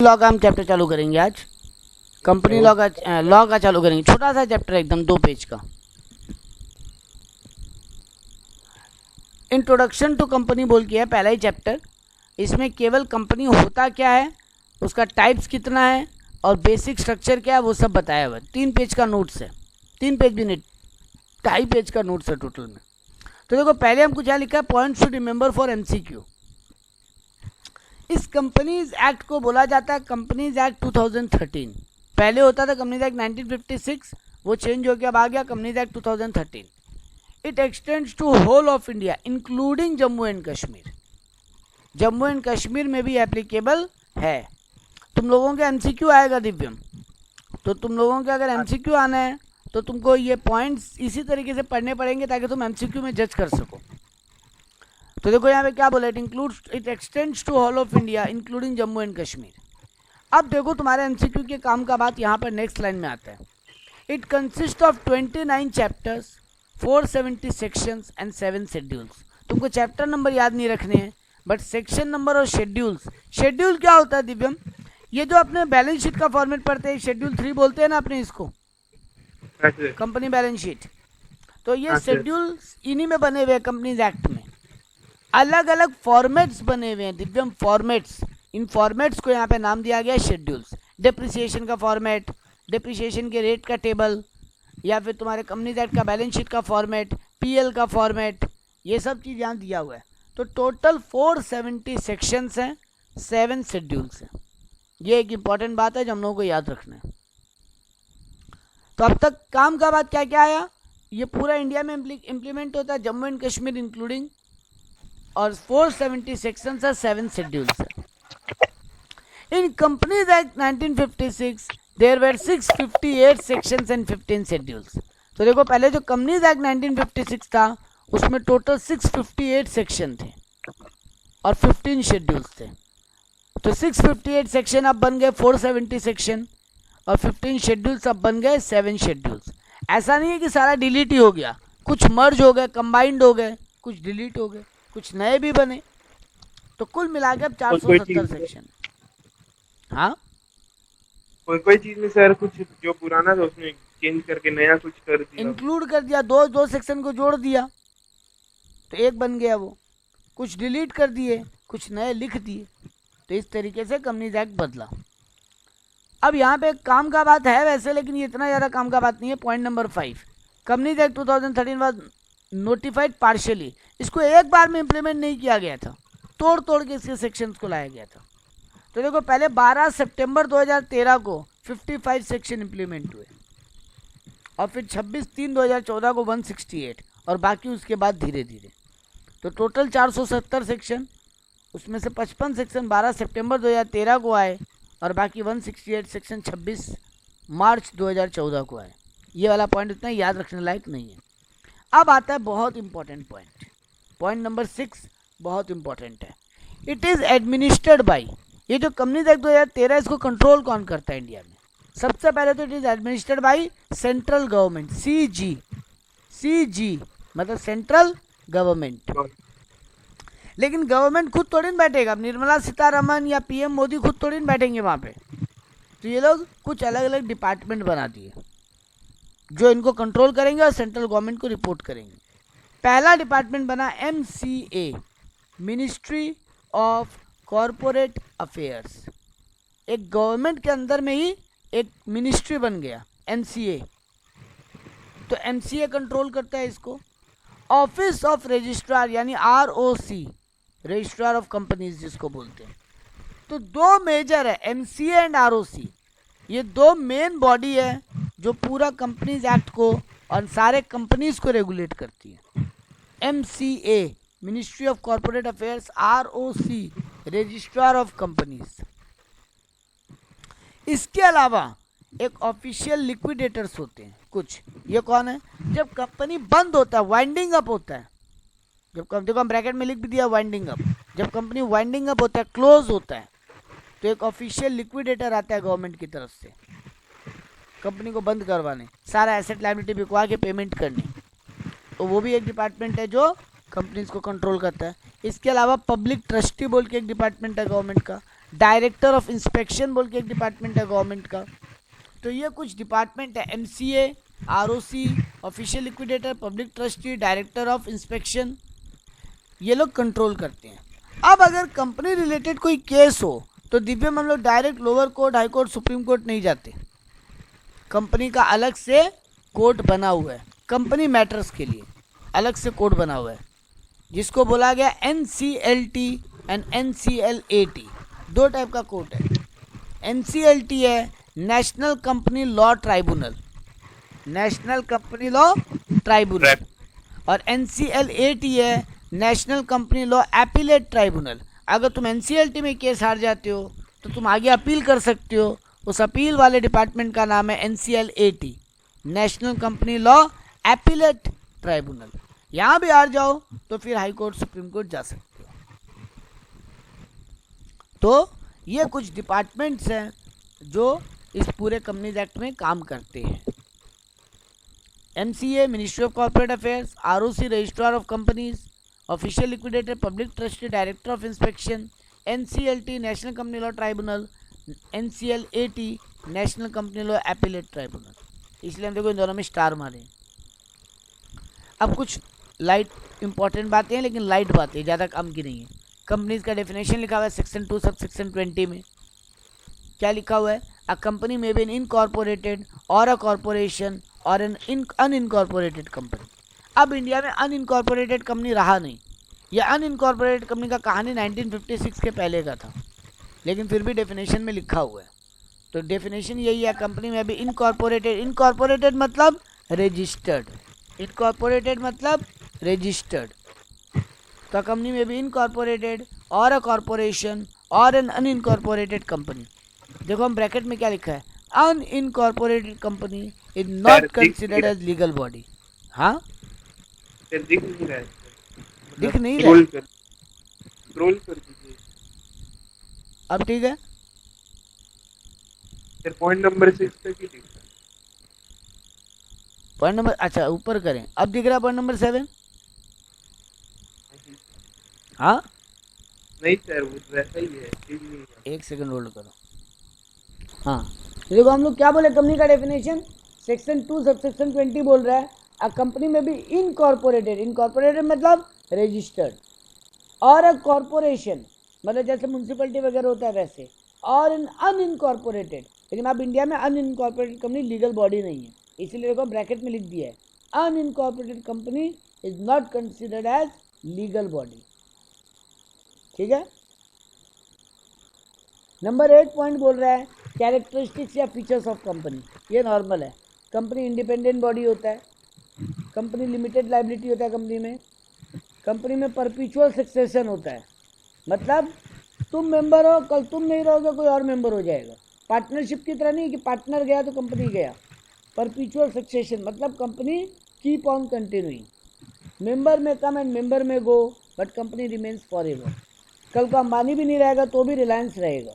Law का हम chapter चालू करेंगे आज। कंपनी लॉ का चालू करेंगे, छोटा सा चैप्टर एकदम 2 पेज का। इंट्रोडक्शन टू कंपनी बोल के है पहला ही चैप्टर। इसमें केवल कंपनी होता क्या है, उसका टाइप्स कितना है और बेसिक स्ट्रक्चर क्या है वो सब बताया हुआ है। 3 पेज का नोट्स है, 3 पेज भी नहीं, 2.5 पेज का नोट्स है टोटल में। तो देखो पहले हमको क्या लिखा है, points to remember for MCQ. इस कंपनीज एक्ट को बोला जाता है कंपनीज एक्ट 2013। पहले होता था कंपनीज एक्ट 1956, वो चेंज हो गया, अब आ गया companies act 2013। It extends to whole of India including Jammu and Kashmir. Jammu and Kashmir में भी एप्लीकेबल है। तुम लोगों के एमसीक्यू आएगा दिव्यम, तो तुम लोगों के अगर एमसीक्यू आना है तो तुमको ये पॉइंट्स इसी तरीके से पढ़ने पड़ेंगे ताकि तुम एमसीक्यू में जज कर सको। तो देखो यहाँ पे क्या बोला, it extends to whole of India including Jammu and Kashmir. अब देखो तुम्हारे एमसीक्यू के काम का बात यहाँ पर नेक्स्ट लाइन में आता है। It consist of 29 chapters, 470 sections and 7 schedules. तुमको चैप्टर नंबर याद नहीं रखने हैं, बट सेक्शन नंबर और शेड्यूल्स। शेड्यूल क्या होता है दिव्यम, ये जो अपने बैलेंस शीट का फॉर्मेट पढ़ते हैं, शेड्यूल 3 बोलते हैं ना अपने इसको, कंपनी बैलेंस शीट। तो ये शेड्यूल इन्हीं में बने हुए हैं कंपनीज एक्ट में। अलग अलग फॉर्मेट्स बने हुए हैं दिव्यम, फॉर्मेट्स। इन फॉर्मेट्स को यहाँ पे नाम दिया गया शेड्यूल्स। डिप्रिसिएशन का फॉर्मेट, डिप्रिसिएशन के रेट का टेबल, या फिर तुम्हारे कंपनीज एक्ट का बैलेंस शीट का फॉर्मेट, पीएल का फॉर्मेट, ये सब चीज़ यहाँ दिया हुआ है। तो टोटल 470 सेक्शंस हैं, 7 शेड्यूल्स हैं। ये एक इम्पॉर्टेंट बात है जो हम लोगों को याद रखना है। तो अब तक काम का बात क्या क्या आया, ये पूरा इंडिया में इम्प्लीमेंट होता है, जम्मू एंड कश्मीर इंक्लूडिंग, और 470 सेक्शंस है, 7 शेड्यूल्स है। In companies act 1956 there were 658 sections and 15 schedules. तो देखो पहले जो कंपनीज एक्ट 1956 था उसमें टोटल 658 सेक्शन थे और 15 शेड्यूल्स थे। तो 658 सेक्शन अब बन गए 470 सेक्शन और 15 शेड्यूल्स अब बन गए 7 शेड्यूल्स। ऐसा नहीं है कि सारा डिलीट ही हो गया, कुछ मर्ज हो गए, कंबाइंड हो गए, कुछ डिलीट हो गए, कुछ नए भी बने। तो कुल मिलाकर अब 470 सेक्शन। हाँ, कोई चीज में सर कुछ जो पुराना था उसमें चेंज करके नया कुछ कर दिया, इंक्लूड कर दिया, दो सेक्शन को जोड़ दिया तो एक बन गया वो, कुछ डिलीट कर दिए, कुछ नए लिख दिए। तो इस तरीके से कंपनीज एक्ट बदला। अब यहाँ पे काम का बात है वैसे, लेकिन ये इतना ज़्यादा काम का बात नहीं है। Point number 5, companies act 2013 was notified partially. इसको एक बार में इम्प्लीमेंट नहीं किया गया था, तोड़ तोड़ के इसके सेक्शंस को लाया गया था। तो देखो पहले 12 सितंबर 2013 को 55 सेक्शन इम्प्लीमेंट हुए और फिर 26/3/2014 को 168 और बाकी उसके बाद धीरे धीरे। तो टोटल 470 सेक्शन, उसमें से 55 सेक्शन 12 सितंबर 2013 को आए और बाकी 168 सेक्शन 26 मार्च 2014 को आए। ये वाला पॉइंट इतना याद रखने लायक नहीं है। अब आता है बहुत इंपॉर्टेंट पॉइंट, पॉइंट नंबर 6 बहुत इंपॉर्टेंट है। इट इज़ एडमिनिस्टर्ड बाई, ये जो कंपनीज एक्ट 2013 इसको कंट्रोल कौन करता है इंडिया में? सबसे पहले तो it is administered by central government, CG मतलब सेंट्रल गवर्नमेंट। लेकिन गवर्नमेंट खुद थोड़ी ना बैठेगा, निर्मला सीतारमन या PM मोदी खुद थोड़ी ना बैठेंगे वहाँ पे। तो ये लोग कुछ अलग अलग डिपार्टमेंट बना दिए जो इनको कंट्रोल करेंगे और सेंट्रल गवर्नमेंट को रिपोर्ट करेंगे। पहला डिपार्टमेंट बना MCA, ministry of corporate affairs. एक गवर्नमेंट के अंदर में ही एक मिनिस्ट्री बन गया MCA। तो MCA कंट्रोल करता है इसको। ऑफिस ऑफ रजिस्ट्रार यानी ROC, रजिस्ट्रार ऑफ कंपनीज जिसको बोलते हैं। तो 2 मेजर है, MCA एंड ROC। ये 2 मेन बॉडी है जो पूरा कंपनीज एक्ट को और सारे कंपनीज को रेगुलेट करती है। MCA ministry of corporate affairs, ROC registrar of companies. इसके अलावा एक ऑफिशियल लिक्विडेटर्स होते हैं कुछ। ये कौन है? जब कंपनी बंद होता है, वाइंडिंग अप होता है, जब देखो हम ब्रैकेट में लिख भी दिया वाइंडिंग अप, जब कंपनी वाइंडिंग अप होता है, क्लोज होता है, तो एक ऑफिशियल लिक्विडेटर आता है गवर्नमेंट की तरफ से कंपनी को बंद करवाने, सारा एसेट लायबिलिटी बिकवा के पेमेंट करने। तो वो भी एक डिपार्टमेंट है जो कंपनीज को कंट्रोल करता है। इसके अलावा पब्लिक ट्रस्टी बोल के एक डिपार्टमेंट है गवर्नमेंट का, डायरेक्टर ऑफ इंस्पेक्शन बोल के एक डिपार्टमेंट है गवर्नमेंट का। तो ये कुछ डिपार्टमेंट है, MCA, ROC, official liquidator, public trustee, director of inspection, ये लोग कंट्रोल करते हैं। अब अगर कंपनी रिलेटेड कोई केस हो तो दिव्य में हम लोग direct lower court, high court, supreme court नहीं जाते। कंपनी का अलग से कोर्ट बना हुआ है, कंपनी मैटर्स के लिए अलग से कोर्ट बना हुआ है, जिसको बोला गया NCLT एंड NCLAT। दो टाइप का कोर्ट है। NCLT है national company law tribunal, national company law tribunal, और NCLAT है national company law appellate tribunal. अगर तुम NCLT में केस हार जाते हो तो तुम आगे अपील कर सकते हो। उस अपील वाले डिपार्टमेंट का नाम है NCLAT, national company law appellate tribunal. यहाँ भी हार जाओ तो फिर हाई कोर्ट, सुप्रीम कोर्ट जा सकते हो। तो ये कुछ डिपार्टमेंट्स हैं जो इस पूरे कंपनीज एक्ट में काम करते हैं। MCA ministry of corporate affairs, ROC registrar of companies, official liquidator, public trustee, director of inspection, NCLT national company law tribunal, NCLAT national company law appellate tribunal. इसलिए हम देखो इन दोनों में स्टार मारे। अब कुछ लाइट इंपॉर्टेंट बातें हैं, लेकिन लाइट बातें ज़्यादा काम की नहीं है। कंपनीज का डेफिनेशन लिखा हुआ है सेक्शन 2 सब सेक्शन 20 में। क्या लिखा हुआ है? अ कंपनी में बी एन इनकॉर्पोरेटेड और अ कॉर्पोरेशन और एन अनइनकॉर्पोरेटेड कंपनी। अब इंडिया में अनइनकॉर्पोरेटेड कंपनी रहा नहीं। यह अनइनकॉर्पोरेटेड कंपनी का कहानी 1956 के पहले का था, लेकिन फिर भी डेफिनेशन में लिखा हुआ है। तो डेफिनेशन यही है, कंपनी में भी इनकॉर्पोरेटेड, इनकॉर्पोरेटेड मतलब रजिस्टर्ड, इनकॉर्पोरेटेड मतलब रजिस्टर्ड। तो कंपनी में भी इनकॉर्पोरेटेड और अ कॉर्पोरेशन और एन अनइनकॉर्पोरेटेड कंपनी। देखो हम ब्रैकेट में क्या लिखा है, unincorporated company is not considered as legal body. हाँ सर दिख नहीं रहा है सर। दिख नहीं रहा है? स्क्रॉल कर दीजिए अब ठीक है। सर, पॉइंट नंबर 6 तक ही दिख रहा है। पॉइंट नंबर, अच्छा ऊपर करें, अब दिख रहा है पॉइंट नंबर 7। हाँ नहीं सर, वो वैसा ही है, दिख नहीं रहा। एक सेकंड होल्ड करो। हाँ देखो हम लोग क्या बोले, कंपनी का डेफिनेशन सेक्शन 2 सब सेक्शन 20 बोल रहा है अ कंपनी में भी इनकॉर्पोरेटेड, इनकॉर्पोरेटेड मतलब रजिस्टर्ड, और अ कॉर्पोरेशन मतलब जैसे म्यूनसिपलिटी वगैरह होता है वैसे, और इन अनइनकॉर्पोरेटेड। लेकिन अब इंडिया में अनइनकॉर्पोरेटेड कंपनी लीगल बॉडी नहीं है, इसीलिए देखो ब्रैकेट में लिख दिया है unincorporated company is not considered as legal body. ठीक है। नंबर 8 पॉइंट बोल रहा है कैरेक्टरिस्टिक्स या फीचर्स ऑफ कंपनी। ये नॉर्मल है। कंपनी इंडिपेंडेंट बॉडी होता है, कंपनी लिमिटेड लाइबिलिटी होता है कंपनी में, कंपनी में परपीचुअल सक्सेशन होता है, मतलब तुम मेंबर हो, कल तुम नहीं रहोगे कोई और मेंबर हो जाएगा। पार्टनरशिप की तरह नहीं कि पार्टनर गया तो कंपनी गया। परपीचुअल सक्सेशन मतलब company keep on continuing, member may come and member may go, but company remains forever. कल को अंबानी भी नहीं रहेगा तो भी रिलायंस रहेगा।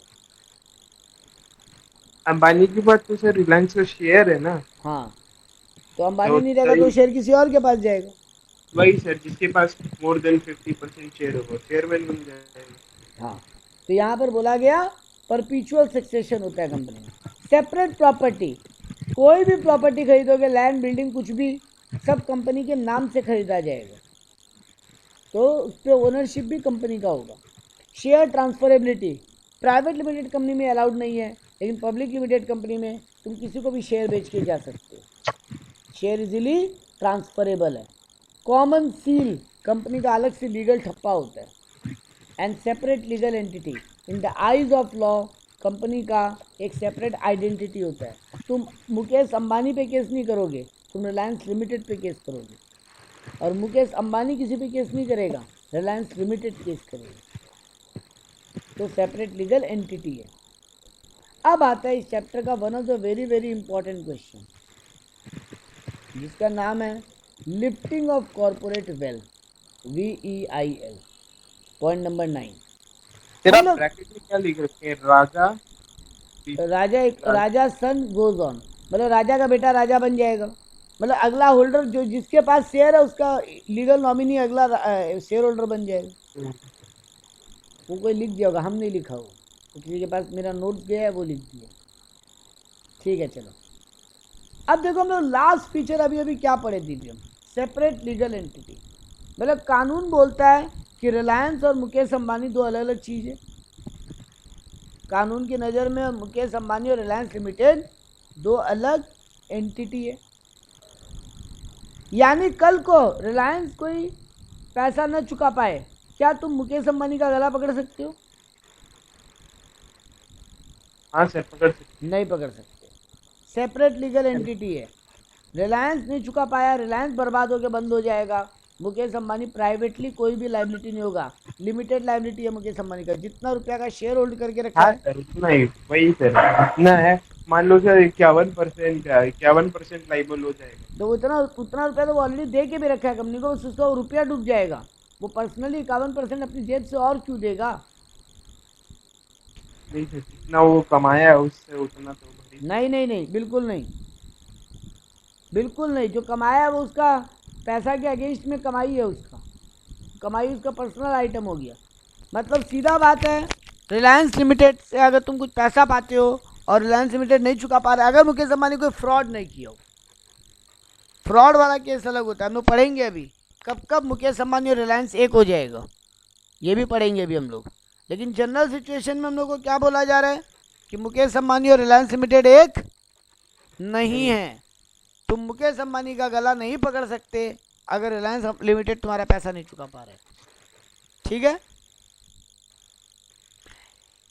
अंबानी की बात तो सर रिलायंस का शेयर है ना। हाँ, तो अंबानी नहीं रहेगा तो शेयर किसी और के पास जाएगा। वही सर, जिसके पास मोर देन 50% शेयर होगा चेयरमैन बन जाएगा। हाँ, तो यहाँ पर बोला गया परपीचुअल सक्सेशन होता है कंपनी में। सेपरेट प्रॉपर्टी, कोई भी प्रॉपर्टी खरीदोगे, लैंड, बिल्डिंग, कुछ भी, सब कंपनी के नाम से खरीदा जाएगा, तो उस पर ओनरशिप भी कंपनी का होगा। Share transferability, private limited company में अलाउड नहीं है, लेकिन पब्लिक लिमिटेड कंपनी में तुम किसी को भी शेयर बेच के जा सकते हो, शेयर इजीली ट्रांसफरेबल है। कॉमन सील, कंपनी का अलग से लीगल ठप्पा होता है। And separate legal entity, in the eyes of law company का एक सेपरेट आइडेंटिटी होता है। तुम मुकेश अंबानी पे केस नहीं करोगे, तुम रिलायंस लिमिटेड पे केस करोगे, और मुकेश अंबानी किसी पे केस नहीं करेगा, रिलायंस लिमिटेड केस करेगा। तो सेपरेट लीगल एंटिटी है। अब आता है इस चैप्टर का one of the very very important question, जिसका नाम है lifting of corporate wealth, VEIL, point number 9। तेरा ब्रैकेट में क्या लिख रखे हैं? राजा सन गोज ऑन, मतलब राजा का बेटा राजा बन जाएगा, मतलब अगला होल्डर जो जिसके पास शेयर है उसका लीगल नॉमिनी अगला शेयर होल्डर बन जाएगा। वो कोई लिख दिया होगा, हम नहीं लिखा होगा। तो किसी के पास मेरा नोट्स गया है वो लिख दिया। ठीक है चलो, अब देखो हम लोग लास्ट फीचर अभी अभी क्या पढ़े दिव्यम, सेपरेट लीगल एंटिटी। मतलब कानून बोलता है कि रिलायंस और मुकेश अंबानी दो अलग अलग चीज़ है। कानून की नज़र में मुकेश अंबानी और रिलायंस लिमिटेड दो अलग एंटिटी है। यानी कल को रिलायंस कोई पैसा न चुका पाए, क्या तुम मुकेश अंबानी का गला पकड़ सकते हो? हाँ सर, पकड़ सकते। नहीं पकड़ सकते। सेपरेट लीगल एंटिटी है। रिलायंस नहीं चुका पाया, रिलायंस बर्बाद होकर बंद हो जाएगा। मुकेश अंबानी प्राइवेटली कोई भी लाइबिलिटी नहीं होगा, लिमिटेड लाइबिलिटी है मुकेश अंबानी का। जितना रुपया का शेयर होल्ड करके रखा हाँ है, सर, उतना ही, वही सर, इतना है। मान लो सर 51% लाइबल हो जाएगा। तो उतना उतना रुपया तो वो ऑलरेडी दे के भी रखा है कंपनी को, बस उसका वो रुपया डूब जाएगा। वो पर्सनली 51% अपनी जेब से और क्यों देगा? नहीं सर, जितना वो कमाया है उससे उतना तो भरी। नहीं नहीं नहीं, बिल्कुल नहीं, बिल्कुल नहीं। जो कमाया है वो उसका पैसा के अगेंस्ट में कमाई है, उसका कमाई उसका पर्सनल आइटम हो गया। मतलब सीधा बात है, रिलायंस लिमिटेड से अगर तुम कुछ पैसा पाते हो और रिलायंस लिमिटेड नहीं चुका पा रहा है, अगर मुकेश अंबानी कोई फ्रॉड नहीं किया हो, फ्रॉड वाला केस अलग होता है, हम लोग पढ़ेंगे अभी कब कब मुकेश अंबानी और रिलायंस एक हो जाएगा, ये भी पढ़ेंगे अभी हम लोग। लेकिन जनरल सिचुएशन में हम लोग को क्या बोला जा रहा है कि मुकेश अंबानी और रिलायंस लिमिटेड एक नहीं है। तुम मुकेश अंबानी का गला नहीं पकड़ सकते अगर रिलायंस लिमिटेड तुम्हारा पैसा नहीं चुका पा रहे। ठीक है,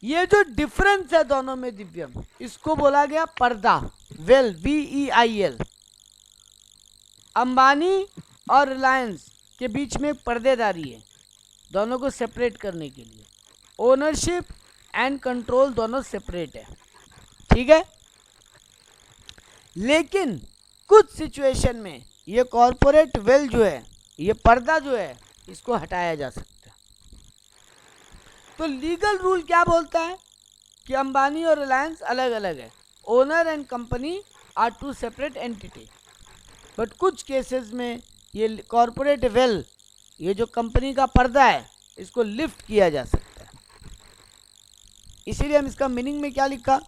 ये जो डिफरेंस है दोनों में दिव्यम, इसको बोला गया पर्दा, वेल, VEIL। अंबानी और रिलायंस के बीच में पर्देदारी है दोनों को सेपरेट करने के लिए। ओनरशिप एंड कंट्रोल दोनों सेपरेट है, ठीक है। लेकिन कुछ सिचुएशन में ये कॉरपोरेट वेल जो है, ये पर्दा जो है, इसको हटाया जा सकता है। तो लीगल रूल क्या बोलता है कि अंबानी और रिलायंस अलग अलग है, owner and company are two separate entity. But कुछ केसेस में ये कॉरपोरेट वेल, ये जो कंपनी का पर्दा है, इसको लिफ्ट किया जा सकता है। इसीलिए हम इसका मीनिंग में क्या लिखा,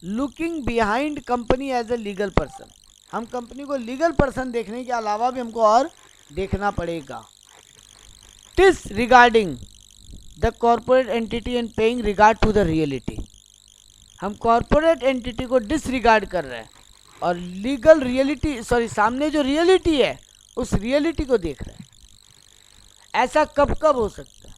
looking behind company as a legal person. हम कंपनी को लीगल पर्सन देखने के अलावा भी हमको और देखना पड़ेगा। Disregarding the corporate entity and paying regard to the reality. हम कॉरपोरेट एंटिटी को डिसरिगार्ड कर रहे हैं और लीगल रियलिटी, सॉरी, सामने जो रियलिटी है उस रियलिटी को देख रहे हैं। ऐसा कब कब हो सकता है,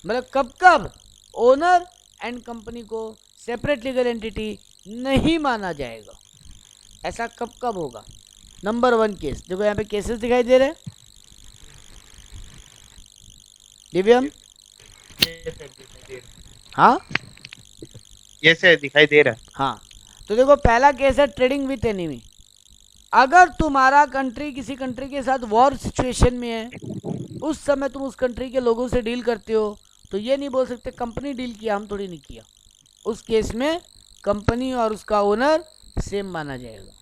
मतलब कब कब ओनर एंड कंपनी को सेपरेट लीगल एंटिटी नहीं माना जाएगा, ऐसा कब कब होगा। नंबर 1 केस, देखो यहाँ पे केसेस दिखाई दे रहे हैं दिव्यम। हाँ ये सर दिखाई दे रहा है। हाँ, तो देखो पहला केस है ट्रेडिंग विथ एनिमी। अगर तुम्हारा कंट्री किसी कंट्री के साथ वॉर सिचुएशन में है, उस समय तुम उस कंट्री के लोगों से डील करते हो, तो ये नहीं बोल सकते कंपनी डील किया, हम थोड़ी नहीं किया। उस केस में कंपनी और उसका ओनर सेम माना जाएगा।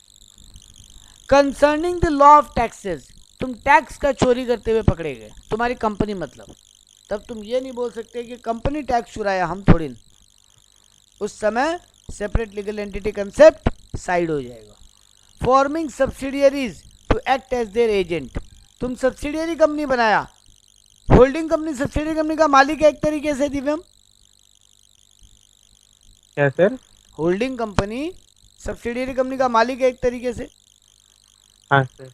Concerning the law of taxes, तुम टैक्स का चोरी करते हुए पकड़े गए, तुम्हारी कंपनी मतलब, तब तुम ये नहीं बोल सकते कि कंपनी टैक्स चुराया, हम थोड़ी नहीं। उस समय separate legal entity concept side हो जाएगा। Forming subsidiaries to act as their agent, तुम सब्सिडियरी कंपनी बनाया, होल्डिंग कंपनी सब्सिडियरी कंपनी का मालिक है एक तरीके से दिव्यम। क्या sir? Holding company subsidiary company का मालिक है एक तरीके से, हाँ सर।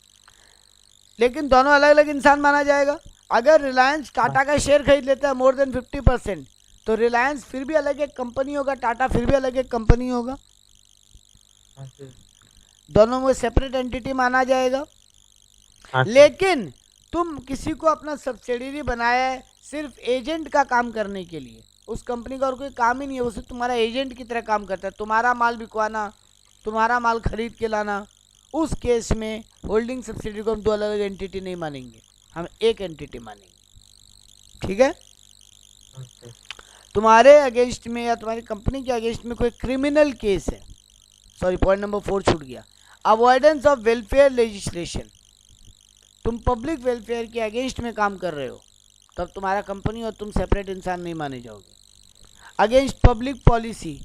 लेकिन दोनों अलग अलग इंसान माना जाएगा। अगर रिलायंस टाटा का शेयर खरीद लेता है मोर देन 50%, तो रिलायंस फिर भी अलग एक कंपनी होगा, टाटा फिर भी अलग एक कंपनी होगा, हाँ सर। दोनों में सेपरेट एंटिटी माना जाएगा। हाँ सर। लेकिन तुम किसी को अपना सब्सिडियरी बनाया है सिर्फ एजेंट का काम करने के लिए, उस कंपनी का और कोई काम ही नहीं है, वो सिर्फ तुम्हारा एजेंट की तरह काम करता है, तुम्हारा माल बिकवाना, तुम्हारा माल खरीद के लाना। उस केस में होल्डिंग सब्सिडियरी को हम दो अलग अलग एंटिटी नहीं मानेंगे, हम एक एंटिटी मानेंगे, ठीक है। हाँ सर। तुम्हारे अगेंस्ट में या तुम्हारी कंपनी के अगेंस्ट में कोई क्रिमिनल केस है, सॉरी पॉइंट नंबर 4 छूट गया, अवॉइडेंस ऑफ वेलफेयर लेजिस्लेशन, तुम पब्लिक वेलफेयर के अगेंस्ट में काम कर रहे हो, तब तुम्हारा कंपनी और तुम सेपरेट इंसान नहीं माने जाओगे। अगेंस्ट पब्लिक पॉलिसी,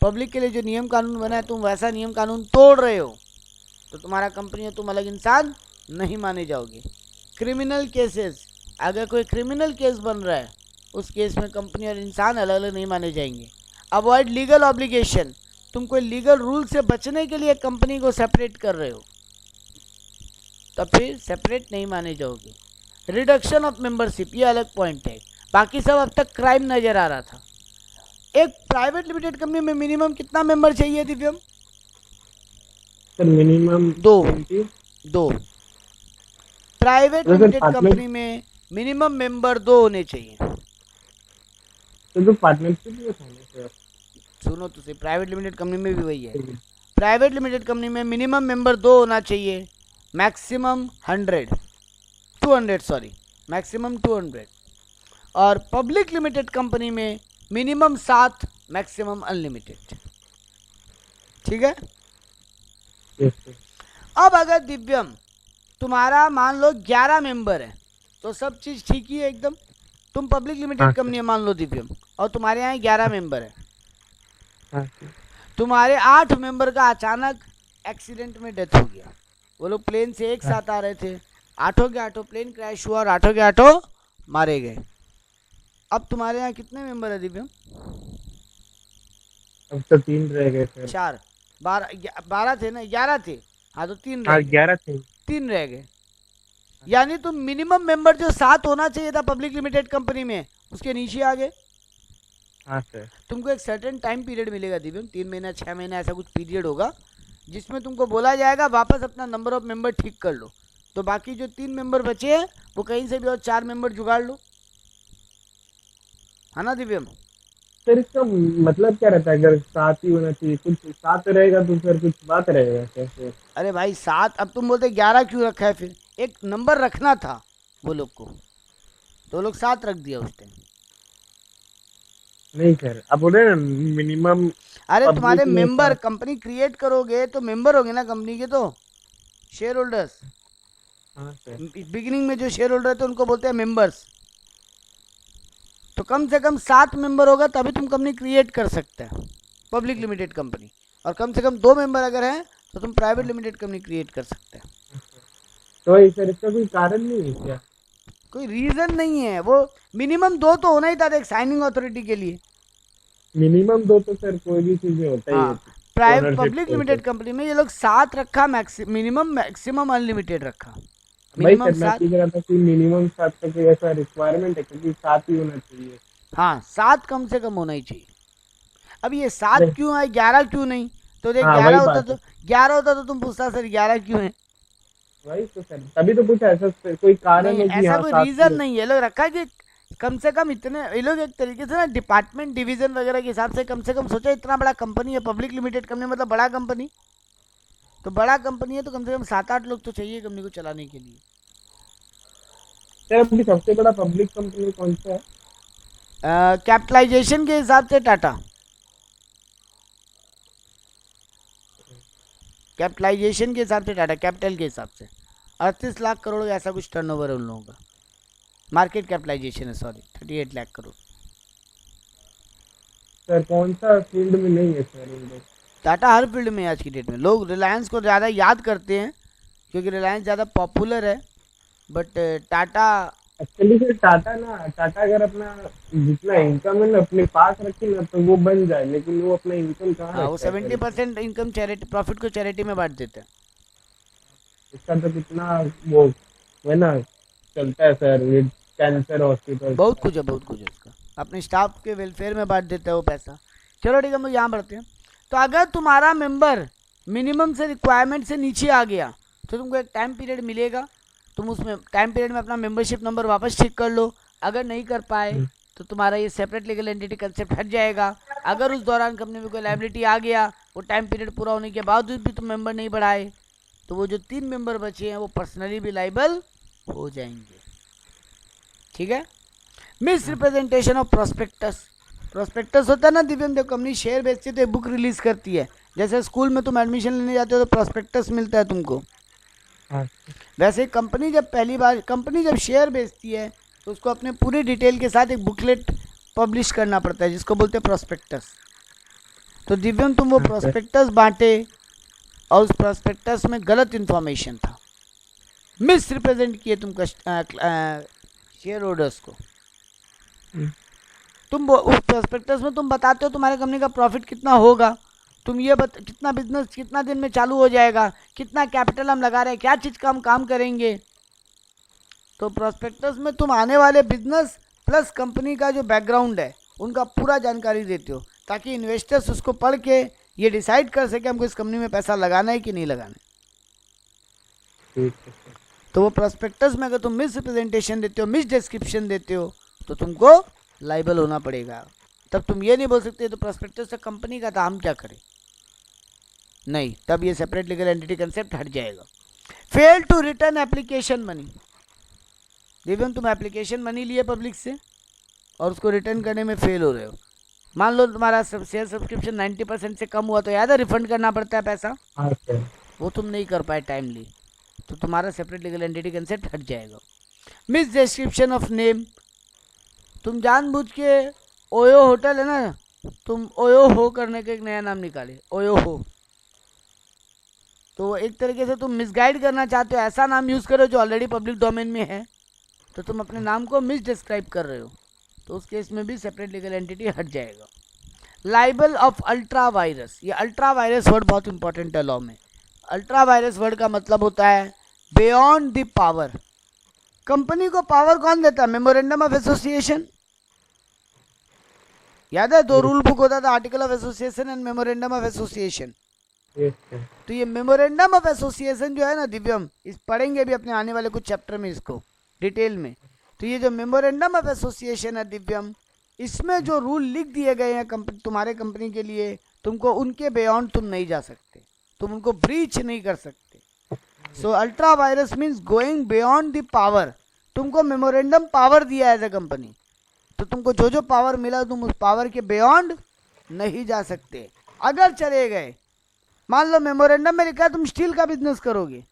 पब्लिक के लिए जो नियम कानून बना है तुम वैसा नियम कानून तोड़ रहे हो तो तुम्हारा कंपनी है, तुम अलग इंसान नहीं माने जाओगे। क्रिमिनल केसेस, अगर कोई क्रिमिनल केस बन रहा है उस केस में कंपनी और इंसान अलग अलग नहीं माने जाएंगे। अवॉइड लीगल ऑब्लिगेशन, तुम कोई लीगल रूल से बचने के लिए कंपनी को सेपरेट कर रहे हो तब फिर सेपरेट नहीं माने जाओगे। रिडक्शन ऑफ मेंबरशिप, ये अलग पॉइंट है, बाकी सब अब तक क्राइम नजर आ रहा था। एक प्राइवेट लिमिटेड कंपनी में मिनिमम कितना मेंबर चाहिए दिव्यम? सर मिनिमम दो। प्राइवेट लिमिटेड कंपनी में मिनिमम मेंबर 2 होने चाहिए। तो पार्टनरशिप में सर सुनो तो सही, प्राइवेट लिमिटेड कंपनी में भी वही है। प्राइवेट लिमिटेड कंपनी में मिनिमम मेंबर 2 होना चाहिए, मैक्सिमम 200 मैक्सिमम 200। और पब्लिक लिमिटेड कंपनी में मिनिमम 7, मैक्सिमम अनलिमिटेड। ठीक है। अब अगर दिव्यम तुम्हारा मान लो 11 मेंबर है तो सब चीज ठीक ही है एकदम। तुम पब्लिक लिमिटेड कंपनी है मान लो दिव्यम, और तुम्हारे यहाँ 11 मेंबर है। तुम्हारे 8 मेंबर का अचानक एक्सीडेंट में डेथ हो गया। वो लोग प्लेन से एक साथ आ रहे थे, 8 के 8 प्लेन क्रैश हुआ और 8 के 8 मारे गए। अब तुम्हारे यहाँ कितने मेंबर है दिव्यम? अब तो 3 रह गए सर। 4, 12 थे ना, 11 थे। हाँ तो 3 रह हाँ गए। 11 थे। 3 रह गए। यानी तुम मिनिमम मेंबर जो 7 होना चाहिए था पब्लिक लिमिटेड कंपनी में उसके नीचे आ गए। हाँ सर। तुमको एक सर्टेन टाइम पीरियड मिलेगा दिव्यम, 3 महीना 6 महीना ऐसा कुछ पीरियड होगा जिसमें तुमको बोला जाएगा वापस अपना नंबर ऑफ मेंबर ठीक कर लो। तो बाकी जो 3 मेंबर बचे हैं वो कहीं से भी और 4 मेंबर जुगाड़ लो, है ना दिव्यम? सर इसका मतलब क्या रहता है? अगर 7 ही होना चाहिए, कुछ 7 रहेगा तो फिर कुछ बात रहेगा कैसे? अरे भाई 7, अब तुम बोलते 11 क्यों रखा है? फिर एक नंबर रखना था वो लोग को, तो वो लोग 7 रख दिया उस टाइम। नहीं सर, आप बोल रहे हैं ना मिनिमम। अरे तुम्हारे मेंबर, कंपनी क्रिएट करोगे तो मेंबर होंगे ना कंपनी के, तो शेयर होल्डर्स। हाँ सर। बिगिनिंग में जो शेयर होल्डर थे उनको बोलते हैं मेंबर्स। तो कम से कम 7 मेंबर होगा तभी तुम कंपनी क्रिएट कर सकते हैं पब्लिक लिमिटेड कंपनी, और कम से कम 2 मेंबर अगर हैं तो तुम प्राइवेट लिमिटेड कंपनी क्रिएट कर सकते हैं। तो सर इसका कोई कारण नहीं है क्या? कोई रीजन नहीं है, वो मिनिमम 2 तो होना ही था एक साइनिंग अथॉरिटी के लिए। मिनिमम 2 तो सर कोई भी चीज में होता ही है। प्राइवेट पब्लिक लिमिटेड कंपनी में ये लोग 7 रखा, मिनिमम मैक्सिमम अनलिमिटेड रखा। मिनिमम 7 पूछ रहा था कि मिनिमम 7 का कोई ऐसा रिक्वायरमेंट है क्योंकि 7 ही होना चाहिए। हाँ 7 कम से कम होना ही चाहिए। अब ये 7 क्यों है, 11 क्यों नहीं? तो देख 11 होता तो तुम पूछता सर 11 क्यों है? वही तो सर, तभी तो पूछा ऐसा कोई कारण है कि ऐसा कोई रीजन नहीं है। लोग रखा कि कम से कम इतने, ये लोग एक तरीके से ना डिपार्टमेंट डिवीजन वगैरह के हिसाब से कम सोचा इतना बड़ा कंपनी है पब्लिक लिमिटेड कंपनी, मतलब बड़ा कंपनी, तो बड़ा कंपनी है तो कम से कम 7-8 लोग तो चाहिए कंपनी को चलाने के लिए। सर अभी सबसे बड़ा पब्लिक कंपनी कौन सा है? कैपिटलाइजेशन के हिसाब से टाटा, कैपिटलाइजेशन के हिसाब से टाटा, कैपिटल के हिसाब से 38 लाख करोड़ ऐसा कुछ टर्नओवर है उन लोगों का। मार्केट कैपिटलाइजेशन है, सॉरी 38 लाख करोड़। सर कौन सा फील्ड में नहीं है सर इन लोग? टाटा हर फील्ड में आज की डेट में। लोग रिलायंस को ज़्यादा याद करते हैं क्योंकि रिलायंस ज़्यादा पॉपुलर है, but Tata actually sir Tata अगर अपना जितना इनकम है ना अपने पास रखे ना तो वो बन जाए, लेकिन वो अपना इनकम कहाँ, वो 70% इनकम चैरिटी, प्रॉफिट को चैरिटी में बांट देते हैं। इसका तो कितना वो है ना चलता है सर, कैंसर हॉस्पिटल, बहुत कुछ है उसका। अपने स्टाफ के वेलफेयर में बांट देता है वो पैसा। चलो ठीक है, हम लोग यहाँ बढ़ते हैं। तो अगर तुम्हारा मेंबर मिनिमम से रिक्वायरमेंट से नीचे आ गया तो तुमको एक टाइम पीरियड मिलेगा, तुम उसमें टाइम पीरियड में अपना मेंबरशिप नंबर वापस ठीक कर लो। अगर नहीं कर पाए तो तुम्हारा ये सेपरेट लीगल एंटिटी कंसेप्ट हट जाएगा। अगर उस दौरान कंपनी में कोई लायबिलिटी आ गया, वो टाइम पीरियड पूरा होने के बावजूद भी तुम मेंबर नहीं बढ़ाए, तो वो जो 3 मेंबर बचे हैं वो पर्सनली भी लाइबल हो जाएंगे। ठीक है। Miss representation of prospectus, prospectus होता है ना दिव्यम, जब कंपनी शेयर बेचती है तो एक बुक रिलीज करती है, जैसे स्कूल में तुम एडमिशन लेने जाते हो तो प्रोस्पेक्टस मिलता है तुमको। वैसे कंपनी जब शेयर बेचती है तो उसको अपने पूरी डिटेल के साथ एक बुकलेट पब्लिश करना पड़ता है, जिसको बोलते हैं प्रोस्पेक्टस। तो दिव्यम तुम वो प्रोस्पेक्टस बांटे और उस प्रोस्पेक्टस में गलत इन्फॉर्मेशन था, मिस रिप्रेजेंट किए तुम शेयर होल्डर्स को। तुम उस प्रोस्पेक्टस में तुम बताते हो तुम्हारे कंपनी का प्रॉफिट कितना होगा, तुम ये कितना बिजनेस कितना दिन में चालू हो जाएगा, कितना कैपिटल हम लगा रहे हैं, क्या चीज़ का हम काम करेंगे। तो प्रोस्पेक्टस में तुम आने वाले बिजनेस प्लस कंपनी का जो बैकग्राउंड है उनका पूरा जानकारी देते हो, ताकि इन्वेस्टर्स उसको पढ़ के ये डिसाइड कर सके हमको इस कंपनी में पैसा लगाना है कि नहीं लगाना है। तो वो प्रोस्पेक्टस में अगर तुम मिस रिप्रेजेंटेशन देते हो, मिस डिस्क्रिप्शन देते हो, तो तुमको लाइबल होना पड़ेगा। तब तुम ये नहीं बोल सकते तो प्रोस्पेक्टस से कंपनी का था, हम क्या करें, नहीं, तब ये सेपरेट लीगल एंटिटी कंसेप्ट हट जाएगा। Fail to return application money. Divyam तुम एप्लीकेशन मनी लिए पब्लिक से और उसको रिटर्न करने में फेल हो रहे हो। मान लो तुम्हारा शेयर सब्सक्रिप्शन 90% से कम हुआ, तो याद है रिफंड करना पड़ता है पैसा, वो तुम नहीं कर पाए टाइमली, तो तुम्हारा सेपरेट लीगल एंटिटी कंसेप्ट हट जाएगा। Miss description of name. तुम जानबूझ के ओयो होटल है ना, तुम ओयो हो करने का एक नया नाम निकाले, ओयो हो, तो एक तरीके से तुम मिसगाइड करना चाहते हो, ऐसा नाम यूज़ करो जो ऑलरेडी पब्लिक डोमेन में है, तो तुम अपने नाम को मिस डिस्क्राइब कर रहे हो, तो उस केस में भी सेपरेट लीगल एंटिटी हट जाएगा। Liable of ultra vires. ये अल्ट्रा वायरस वर्ड बहुत इंपॉर्टेंट है लॉ में। अल्ट्रा वायरस वर्ड का मतलब होता है बियॉन्ड द पावर। कंपनी को पावर कौन देता है? Memorandum of association. याद है, दो रूल बुक होता था, article of association and memorandum of association. तो ये मेमोरेंडम ऑफ एसोसिएशन जो है ना दिव्यम, इस पढ़ेंगे भी अपने आने वाले कुछ चैप्टर में इसको डिटेल में। तो ये जो मेमोरेंडम ऑफ एसोसिएशन है दिव्यम, इसमें जो रूल लिख दिए गए हैं तुम्हारे कंपनी के लिए, तुमको उनके बियॉन्ड तुम नहीं जा सकते, तुम उनको ब्रीच नहीं कर सकते। So ultra vires means going beyond the power. तुमको मेमोरेंडम पावर दिया एज ए कंपनी, तो तुमको जो जो पावर मिला तुम उस पावर के बियॉन्ड नहीं जा सकते। अगर चले गए, मान लो मेमोरेंडम में लिखा है तुम स्टील का बिजनेस करोगे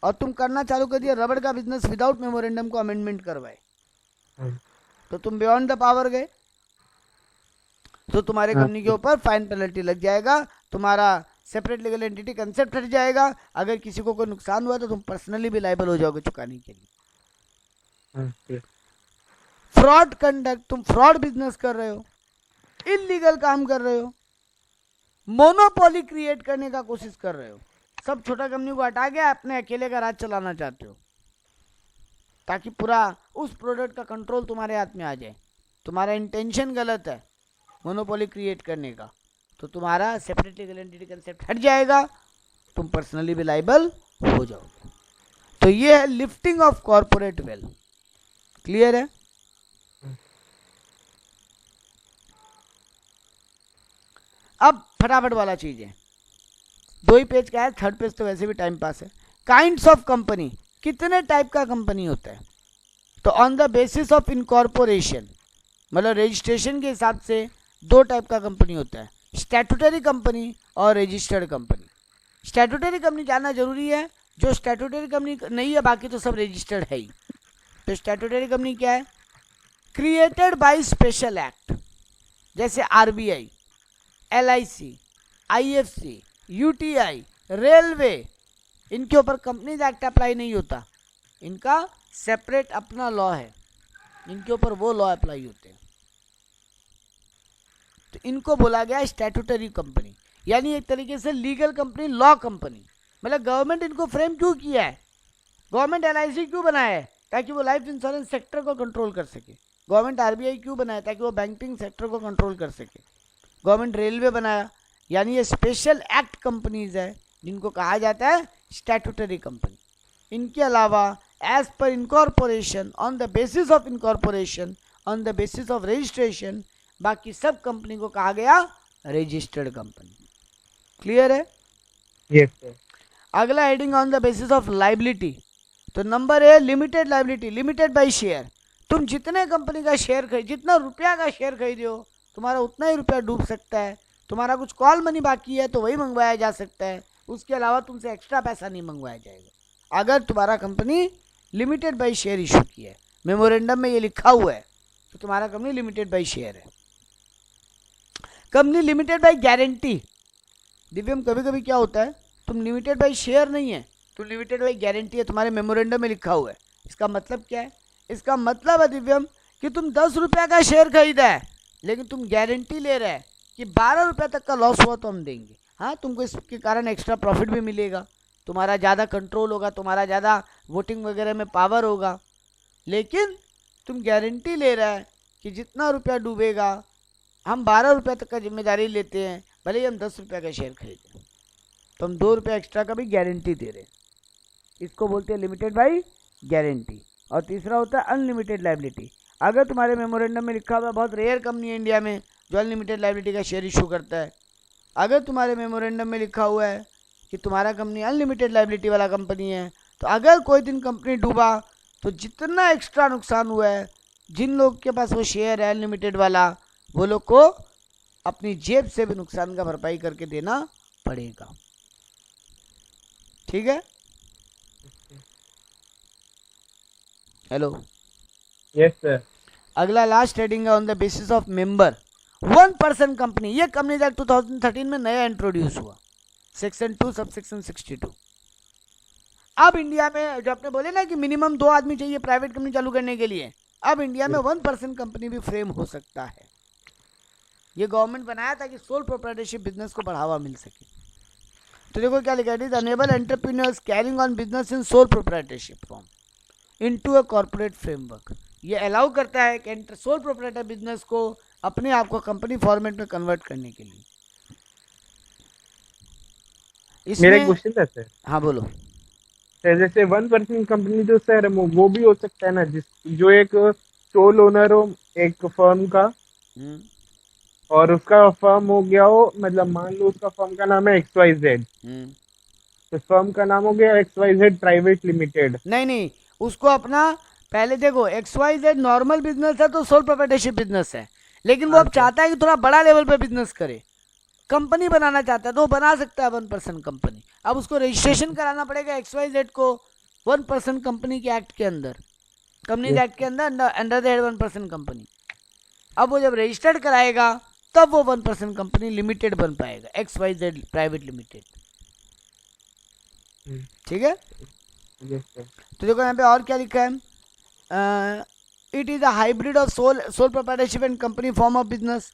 और तुम करना चालू कर दिया रबड़ का बिजनेस विदाउट मेमोरेंडम को अमेंडमेंट करवाए, तो तुम बियॉन्ड द पावर गए, तो तुम्हारे कंपनी के ऊपर फाइन पेनल्टी लग जाएगा, तुम्हारा सेपरेट लीगल एंटिटी कंसेप्ट हट जाएगा। अगर किसी को कोई नुकसान हुआ तो तुम पर्सनली भी लायबल हो जाओगे चुकाने के लिए। फ्रॉड कंडक्ट, तुम फ्रॉड बिजनेस कर रहे हो, इलीगल काम कर रहे हो, मोनोपोली क्रिएट करने का कोशिश कर रहे हो, सब छोटा कंपनी को हटा के अपने अकेले का राज चलाना चाहते हो, ताकि पूरा उस प्रोडक्ट का कंट्रोल तुम्हारे हाथ में आ जाए। तुम्हारा इंटेंशन गलत है मोनोपोली क्रिएट करने का, तो तुम्हारा सेपरेट लीगल एंटिटी कंसेप्ट हट जाएगा, तुम पर्सनली भी लायबल हो जाओगे। तो ये है lifting of corporate wealth. Clear है? अब फटाफट वाला चीज है, 2 ही पेज का है, 3rd पेज तो वैसे भी टाइम पास है। काइंड्स ऑफ कंपनी, कितने टाइप का कंपनी होता है? तो on the basis of incorporation, मतलब रजिस्ट्रेशन के हिसाब से 2 टाइप का कंपनी होता है, स्टैट्यूटरी कंपनी और रजिस्टर्ड कंपनी। स्टैट्यूटरी कंपनी जानना जरूरी है, जो स्टैट्यूटरी कंपनी नहीं है बाकी तो सब रजिस्टर्ड है ही। तो स्टैट्यूटरी कंपनी क्या है? क्रिएटेड बाय स्पेशल एक्ट, जैसे RBI, LIC, IFC, UTI, railway, इनके ऊपर कंपनीज एक्ट अप्लाई नहीं होता, इनका सेपरेट अपना लॉ है, इनके ऊपर वो लॉ अप्लाई होते हैं। तो इनको बोला गया स्टैट्यूटरी कंपनी, यानी एक तरीके से लीगल कंपनी, लॉ कंपनी। मतलब गवर्नमेंट इनको फ्रेम क्यों किया है? गवर्नमेंट LIC क्यों बनाया है? ताकि वो लाइफ इंश्योरेंस सेक्टर को कंट्रोल कर सके। गवर्नमेंट RBI क्यों बनाया? ताकि वो बैंकिंग सेक्टर को कंट्रोल कर सके। गवर्नमेंट रेलवे बनाया, यानी ये स्पेशल एक्ट कंपनीज है जिनको कहा जाता है स्टैट्यूटरी कंपनी। इनके अलावा as per incorporation, on the basis of incorporation, on the basis of registration, बाकी सब कंपनी को कहा गया रजिस्टर्ड कंपनी। क्लियर है? Yes sir. अगला heading on the basis of liability. तो नंबर है limited liability, limited by share. तुम जितने कंपनी का शेयर खरीद, जितना रुपया का शेयर खरीदे हो, तुम्हारा उतना ही रुपया डूब सकता है। तुम्हारा कुछ कॉल मनी बाकी है तो वही मंगवाया जा सकता है, उसके अलावा तुमसे एक्स्ट्रा पैसा नहीं मंगवाया जाएगा। अगर तुम्हारा company limited by share issue की है, मेमोरेंडम में ये लिखा हुआ है तो तुम्हारा कंपनी लिमिटेड बाय शेयर है। कंपनी लिमिटेड बाय गारंटी, दिव्यम कभी कभी क्या होता है, तुम लिमिटेड बाय शेयर नहीं है, तुम लिमिटेड बाय गारंटी है, तुम्हारे मेमोरेंडम में लिखा हुआ है। इसका मतलब क्या है? इसका मतलब है दिव्यम कि तुम 10 रुपये का शेयर खरीदा है, लेकिन तुम गारंटी ले रहे हैं कि 12 रुपये तक का लॉस हुआ तो हम देंगे। हाँ, तुमको इसके कारण एक्स्ट्रा प्रॉफिट भी मिलेगा, तुम्हारा ज़्यादा कंट्रोल होगा, तुम्हारा ज़्यादा वोटिंग वगैरह में पावर होगा, लेकिन तुम गारंटी ले रहा है कि जितना रुपया डूबेगा हम 12 रुपये तक का जिम्मेदारी लेते हैं, भले ही हम 10 रुपये का शेयर खरीदें, तो हम 2 रुपये एक्स्ट्रा का भी गारंटी दे रहे हैं। इसको बोलते हैं लिमिटेड बाय गारंटी। और तीसरा होता है अनलिमिटेड लायबिलिटी। अगर तुम्हारे मेमोरेंडम में लिखा हुआ है, बहुत रेयर कंपनी है इंडिया में जो अनलिमिटेड लायबिलिटी का शेयर इशू करता है, अगर तुम्हारे मेमोरेंडम में लिखा हुआ है कि तुम्हारा कंपनी अनलिमिटेड लायबिलिटी वाला कंपनी है, तो अगर कोई दिन कंपनी डूबा तो जितना एक्स्ट्रा नुकसान हुआ है, जिन लोग के पास वो शेयर है अनलिमिटेड वाला, वो लोग को अपनी जेब से भी नुकसान का भरपाई करके देना पड़ेगा। ठीक है? Hello, yes sir. अगला लास्ट ट्रेडिंग है on the basis of member 1% company. ये कंपनी एक्ट 2013 में नया इंट्रोड्यूस हुआ, सेक्शन 2 सबसेक्शन 62। अब इंडिया में जो आपने बोले ना कि मिनिमम 2 आदमी चाहिए प्राइवेट कंपनी चालू करने के लिए, अब इंडिया में 1% कंपनी भी फ्रेम हो सकता है। ये गवर्नमेंट बनाया ताकि सोल प्रोप्राइटरशिप बिजनेस को बढ़ावा मिल सके। तो देखो क्या लिखा है, enable entrepreneurs carrying on business in sole proprietorship form into a corporate framework. ये अलाउ करता है कि सोल प्रोप्राइटर बिजनेस को अपने आप को कंपनी फॉर्मेट में कन्वर्ट करने के लिए। मेरा एक क्वेश्चन था सर। हाँ बोलो। सर जैसे 1% कंपनी जो सर वो भी हो सकता है ना, जो एक सोल ओनर हो एक फर्म का, और उसका फर्म हो गया हो, मतलब मान लो उसका फर्म का नाम है XYZ, तो फर्म का नाम हो गया XYZ प्राइवेट लिमिटेड। नहीं, उसको अपना पहले देखो, XYZ नॉर्मल बिजनेस है तो सोल प्रोप्राइटरशिप बिजनेस है, लेकिन वो अब चाहता है कि थोड़ा बड़ा लेवल पे बिजनेस करे, कंपनी बनाना चाहता है, तो वो बना सकता है 1% कंपनी। अब उसको रजिस्ट्रेशन कराना पड़ेगा XYZ को 1% कंपनी के एक्ट के अंदर, कंपनी एक्ट के अंदर, अंडर द हेड 1% कंपनी। अब वो जब रजिस्टर्ड कराएगा तब वो 1% कंपनी लिमिटेड बन पाएगा, XYZ प्राइवेट लिमिटेड। ठीक है? तो देखो यहाँ पे और क्या लिखा है, it is a hybrid of sole proprietorship and company form of business.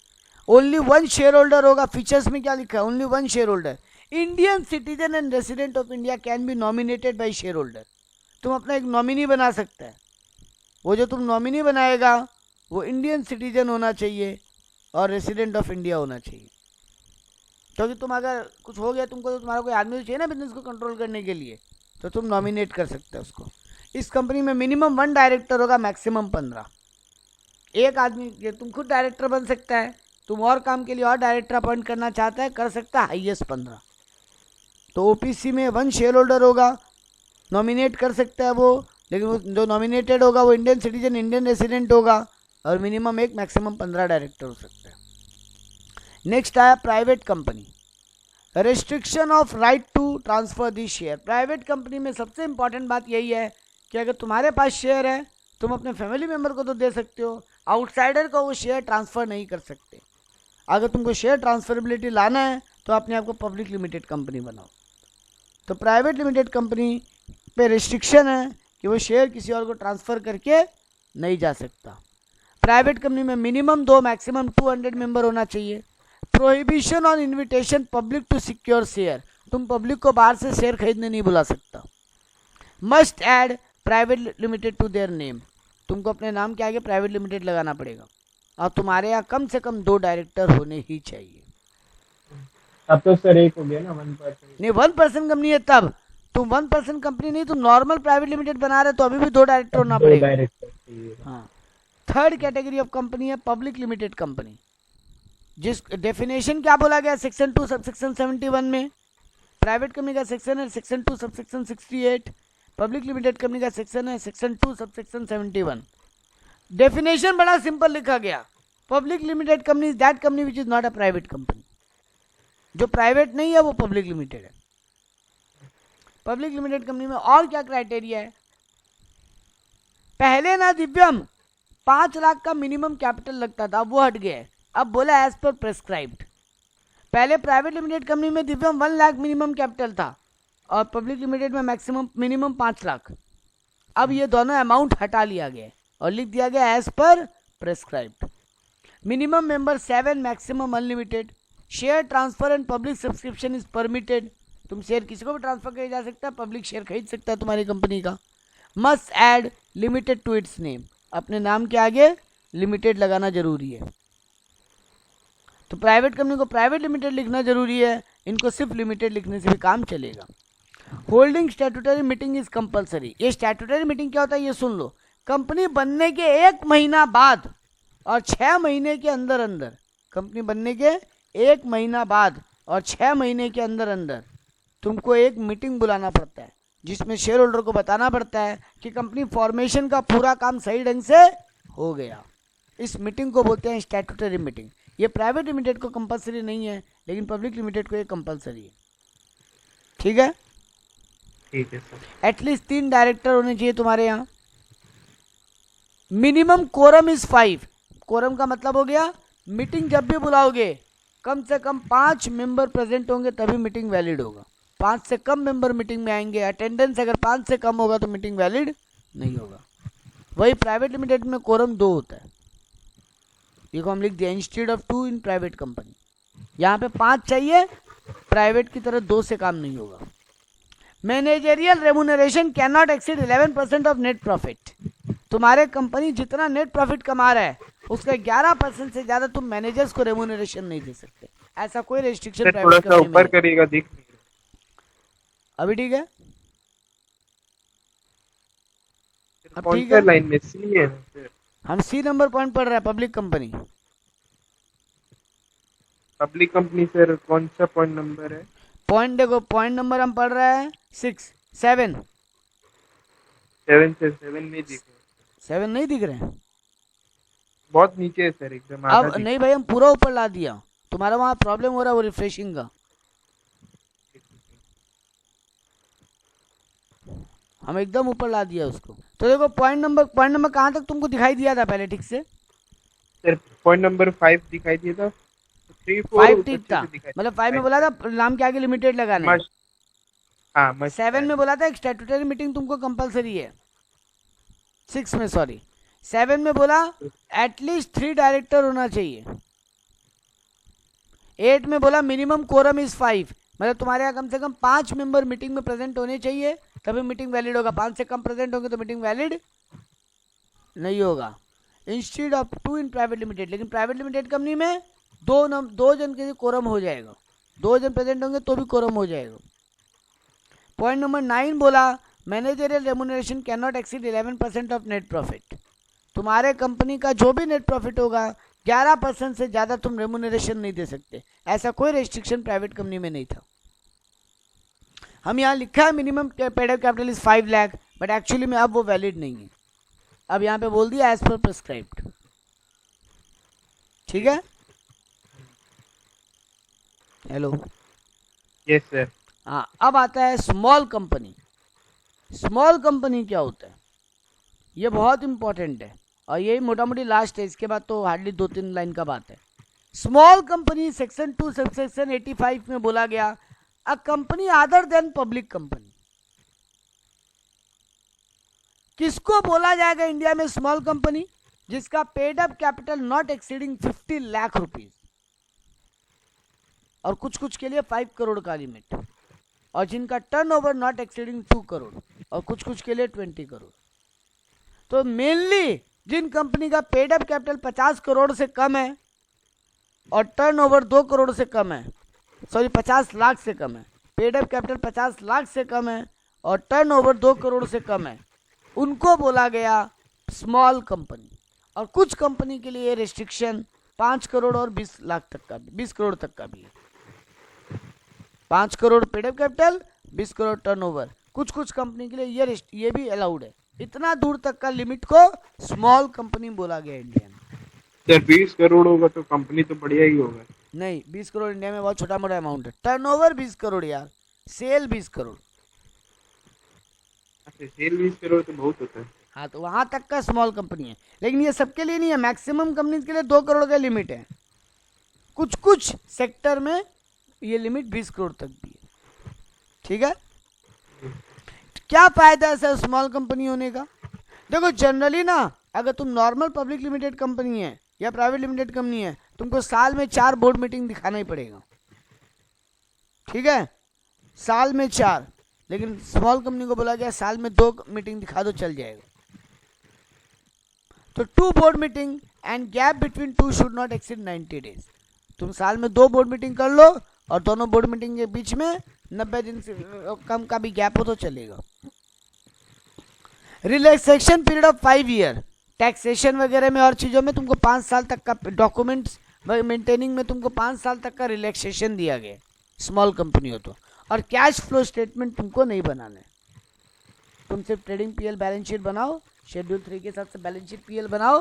Only 1 share holder होगा। फीचर्स में क्या लिखा है, only 1 share holder. Indian citizen and resident of India can be nominated by share holder. तुम अपना एक nominee बना सकते हैं, वो जो तुम नॉमिनी बनाएगा वो इंडियन सिटीजन होना चाहिए और रेसिडेंट ऑफ इंडिया होना चाहिए, क्योंकि तुम अगर कुछ हो गया तुमको, तो तुम्हारा कोई आदमी तो चाहिए ना बिजनेस को कंट्रोल करने के लिए, तो तुम नॉमिनेट कर सकते हो उसको। इस कंपनी में मिनिमम 1 डायरेक्टर होगा, मैक्सिमम 15। एक आदमी, तुम खुद डायरेक्टर बन सकता है, तुम और काम के लिए और डायरेक्टर अपॉइंट करना चाहता है, कर सकता है, हाईएस्ट 15। तो ओपीसी में 1 शेयर होल्डर होगा, नॉमिनेट कर सकता है वो, लेकिन वो जो नॉमिनेटेड होगा वो इंडियन सिटीजन, इंडियन रेसिडेंट होगा, और मिनिमम 1 मैक्सिमम 15 डायरेक्टर हो सकता है। नेक्स्ट आया private company, restriction of right to transfer the share. Private company में सबसे इंपॉर्टेंट बात यही है कि अगर तुम्हारे पास शेयर है, तुम अपने फैमिली मेम्बर को तो दे सकते हो, आउटसाइडर को वो शेयर ट्रांसफ़र नहीं कर सकते। अगर तुमको शेयर ट्रांसफरेबिलिटी लाना है तो अपने आप को पब्लिक लिमिटेड कंपनी बनाओ। तो प्राइवेट लिमिटेड कंपनी पे रिस्ट्रिक्शन है कि वो शेयर किसी और को ट्रांसफ़र करके नहीं जा सकता। प्राइवेट कंपनी में मिनिमम 2 मैक्सिमम 200 मेंबर होना चाहिए। Prohibition on invitation public to secure share, तुम पब्लिक को बाहर से शेयर खरीदने नहीं बुला सकता। Must add private limited to their name, तुमको अपने नाम के आगे प्राइवेट लिमिटेड लगाना पड़ेगा, और तुम्हारे यहाँ कम से कम 2 डायरेक्टर होने ही चाहिए। अब तो सर एक हो गया ना 1%। नहीं, 1% कंपनी है तब, तुम 1% कंपनी नहीं, तुम नॉर्मल प्राइवेट लिमिटेड बना रहे तो अभी भी 2 डायरेक्टर होना पड़ेगा। हाँ। थर्ड कैटेगरी ऑफ कंपनी है पब्लिक लिमिटेड कंपनी, जिस डेफिनेशन क्या बोला गया सेक्शन 2 सबसेक्शन 71 में। प्राइवेट कंपनी का सेक्शन है section 2 subsection 68, public limited company का सेक्शन है सेक्शन 2 सबसेक्शन 71। डेफिनेशन बड़ा सिंपल लिखा गया, public limited company is that company which is not a private company. जो प्राइवेट नहीं है वो पब्लिक लिमिटेड है। पब्लिक लिमिटेड कंपनी में और क्या क्राइटेरिया है, पहले ना दिव्यम 5 लाख का मिनिमम कैपिटल लगता था, वो हट गया है। अब बोला एज पर प्रेस्क्राइब्ड। पहले प्राइवेट लिमिटेड कंपनी में दिव्यम 1 लाख मिनिमम कैपिटल था और पब्लिक लिमिटेड में मैक्सिमम मिनिमम 5 लाख। अब ये दोनों अमाउंट हटा लिया गया और लिख दिया गया as per prescribed. Minimum member 7, maximum unlimited. Share transfer and public subscription is permitted. तुम शेयर किसी को भी ट्रांसफर किया जा सकता है, पब्लिक शेयर खरीद सकता है तुम्हारी कंपनी का। Must add limited to its name. अपने नाम के आगे लिमिटेड लगाना जरूरी है। तो प्राइवेट कंपनी को प्राइवेट लिमिटेड लिखना जरूरी है, इनको सिर्फ लिमिटेड लिखने से भी काम चलेगा। Holding statutory meeting is compulsory. ये स्टैट्यूटरी मीटिंग क्या होता है ये सुन लो। कंपनी बनने के 1 महीना बाद और 6 महीने के अंदर अंदर, कंपनी बनने के 1 महीना बाद और 6 महीने के अंदर अंदर तुमको एक मीटिंग बुलाना पड़ता है, जिसमें शेयर होल्डर को बताना पड़ता है कि कंपनी फॉर्मेशन का पूरा काम सही ढंग से हो गया। इस मीटिंग को बोलते हैं स्टैट्यूटरी मीटिंग। ये प्राइवेट लिमिटेड को कंपलसरी नहीं है, लेकिन पब्लिक लिमिटेड को ये कंपलसरी है। ठीक है, ठीक है सर। एटलीस्ट 3 डायरेक्टर होने चाहिए तुम्हारे यहाँ। Minimum quorum is 5। कोरम का मतलब हो गया मीटिंग जब भी बुलाओगे कम से कम 5 मेंबर प्रेजेंट होंगे तभी मीटिंग वैलिड होगा। 5 से कम मेंबर मीटिंग में आएंगे, अटेंडेंस अगर 5 से कम होगा तो मीटिंग वैलिड नहीं होगा। वही प्राइवेट लिमिटेड में कोरम 2 होता है। देखो हम लिख दिया instead of 2 in private company. यहाँ पे 5 चाहिए, प्राइवेट की तरह 2 से काम नहीं होगा। Managerial remuneration can not exceed 11% of net profit. तुम्हारे कंपनी जितना नेट प्रॉफिट कमा रहा है उसका 11% से ज्यादा तुम मैनेजर्स को रेमुनरेशन नहीं दे सकते। ऐसा कोई रेस्ट्रिक्शन थोड़ा सा ऊपर करिएगा, दिख नहीं रहा। अभी ठीक है, अब कौन ठीक सा है। लाइन में सी है सर? हम सी नंबर पॉइंट पढ़ रहे हैं, public company. Public company sir कौन सा पॉइंट नंबर है? पॉइंट देखो, पॉइंट नंबर हम पढ़ रहे हैं 6, 7। 7 से 7 नहीं दिख रहा। 7 नहीं दिख रहे हैं, बहुत नीचे है सर, एकदम अब आधा दिख नहीं भाई हम पूरा ऊपर ला दिया। तुम्हारा वहाँ प्रॉब्लम हो रहा है वो रिफ्रेशिंग का। हम एकदम ऊपर ला दिया उसको। तो देखो पॉइंट नंबर कहाँ तक तुमको दिखाई दिया था पहले ठीक से? सर पॉइंट नंबर 5 दिखाई दिया था। 3, 4 5 ठीक था, मतलब 5 में बोला था नाम के आगे लिमिटेड लगाना है। हाँ 7 में बोला था एक स्टैट्यूटरी मीटिंग तुमको कंपलसरी है। 6 में सॉरी 7 में बोला एटलीस्ट 3 डायरेक्टर होना चाहिए। 8 में बोला मिनिमम कोरम इज 5, मतलब तुम्हारे यहाँ कम से कम 5 मेंबर मीटिंग में प्रेजेंट होने चाहिए तभी मीटिंग वैलिड होगा। 5 से कम प्रेजेंट होंगे तो मीटिंग वैलिड नहीं होगा। Instead of 2 in private limited, लेकिन प्राइवेट लिमिटेड कंपनी में 2 जन के कोरम हो जाएगा। 2 जन प्रेजेंट होंगे तो भी कोरम हो जाएगा। पॉइंट नंबर 9 बोला managerial remuneration can not exceed 11% of net profit. तुम्हारे कंपनी का जो भी नेट प्रॉफिट होगा 11% से ज़्यादा तुम रेमुनरेशन नहीं दे सकते। ऐसा कोई रेस्ट्रिक्शन प्राइवेट कंपनी में नहीं था। हम यहाँ लिखा है minimum paid up capital is 5 lakh, but actually में अब वो वैलिड नहीं है। अब यहाँ पे बोल दिया एज पर प्रिस्क्राइब्ड। ठीक है, हेलो यस सर। हाँ, अब आता है स्मॉल कंपनी। स्मॉल कंपनी क्या होता है ये बहुत इंपॉर्टेंट है और यही मोटा मोटी लास्ट है, इसके बाद तो हार्डली 2-3 लाइन का बात है। स्मॉल कंपनी सेक्शन 2 सबसेक्शन 85 में बोला गया a company other than public company. किसको बोला जाएगा इंडिया में स्मॉल कंपनी? जिसका paid up capital not exceeding 50 lakh rupees और कुछ कुछ के लिए 5 करोड़ का लिमिट, और जिनका टर्नओवर नॉट एक्सीडिंग 2 करोड़ और कुछ कुछ के लिए 20 करोड़। तो मेनली जिन कंपनी का पेड अप कैपिटल 50 करोड़ से कम है और टर्नओवर 2 करोड़ से कम है, सॉरी 50 लाख से कम है, पेड अप कैपिटल 50 लाख से कम है और टर्नओवर 2 करोड़ से कम है, उनको बोला गया स्मॉल कंपनी। और कुछ कंपनी के लिए रेस्ट्रिक्शन 5 करोड़ और 20 लाख तक का भी, 20 करोड़ तक का भी है। 5 crore paid up capital, 20 crore turnover, कुछ कुछ कंपनी के लिए ये भी अलाउड है। इतना दूर तक का लिमिट को स्मॉल कंपनी बोला गया इंडिया में। सर 20 करोड़ होगा तो कंपनी तो बढ़िया ही होगा। नहीं, 20 करोड़ इंडिया में बहुत छोटा मोटा अमाउंट है। टर्नओवर 20 करोड़ यार, सेल 20 करोड़। अच्छा, सेल 20 करोड़ तो बहुत होता है। हाँ, तो वहां तक का स्मॉल कंपनी है, लेकिन ये सबके लिए नहीं है। मैक्सिमम कंपनीज के लिए 2 करोड़ का लिमिट है। कुछ कुछ सेक्टर में ये लिमिट 20 करोड़ तक भी है। ठीक है, क्या फायदा है सर स्मॉल कंपनी होने का? देखो जनरली ना, अगर तुम नॉर्मल पब्लिक लिमिटेड कंपनी है या प्राइवेट लिमिटेड कंपनी है, तुमको साल में 4 बोर्ड मीटिंग दिखाना ही पड़ेगा। ठीक है, साल में 4, लेकिन स्मॉल कंपनी को बोला गया साल में 2 मीटिंग दिखा दो, चल जाएगा। तो 2 board meeting and gap between 2 should not exceed 90 days. तुम साल में 2 बोर्ड मीटिंग कर लो और दोनों बोर्ड मीटिंग के बीच में 90 दिन से कम का भी गैप हो तो चलेगा। Relaxation period of 5 year, taxation वगैरह में और चीज़ों में तुमको 5 साल तक का, डॉक्यूमेंट्स मेंटेनिंग में तुमको 5 साल तक का रिलैक्सेशन दिया गया, स्मॉल कंपनी हो तो। और कैश फ्लो स्टेटमेंट तुमको नहीं बनाना है, तुम सिर्फ ट्रेडिंग पीएल बैलेंस शीट बनाओ, शेड्यूल 3 के साथ से बैलेंस शीट पीएल बनाओ,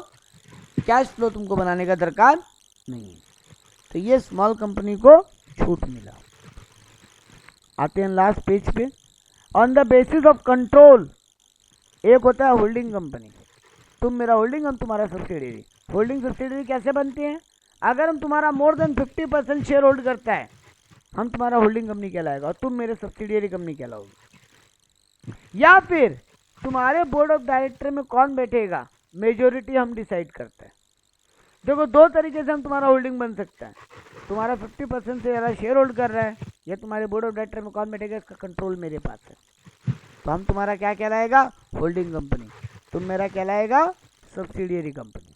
कैश फ्लो तुमको बनाने का दरकार नहीं है। तो ये स्मॉल कंपनी को छूट मिला। आते हैं लास्ट पेज पे। On the basis of control, एक होता है होल्डिंग कंपनी, तुम मेरा होल्डिंग, हम तुम्हारा सब्सिडियरी। होल्डिंग सब्सिडियरी कैसे बनती है? अगर हम तुम्हारा मोर देन 50% शेयर होल्ड करता है, हम तुम्हारा होल्डिंग कंपनी कहलाएगा और तुम मेरे सब्सिडियरी कंपनी कहलाओगे। या फिर तुम्हारे बोर्ड ऑफ डायरेक्टर में कौन बैठेगा, मेजोरिटी हम डिसाइड करते हैं। देखो 2 तरीके से हम तुम्हारा होल्डिंग बन सकता है, तुम्हारा 50% से ज़्यादा शेयर होल्ड कर रहा है, या तुम्हारे बोर्ड ऑफ डायरेक्टर में कौन बैठेगा, इसका कंट्रोल मेरे पास है। तो हम तुम्हारा क्या कहलाएगा, होल्डिंग कंपनी, तुम मेरा कहलाएगा subsidiary company.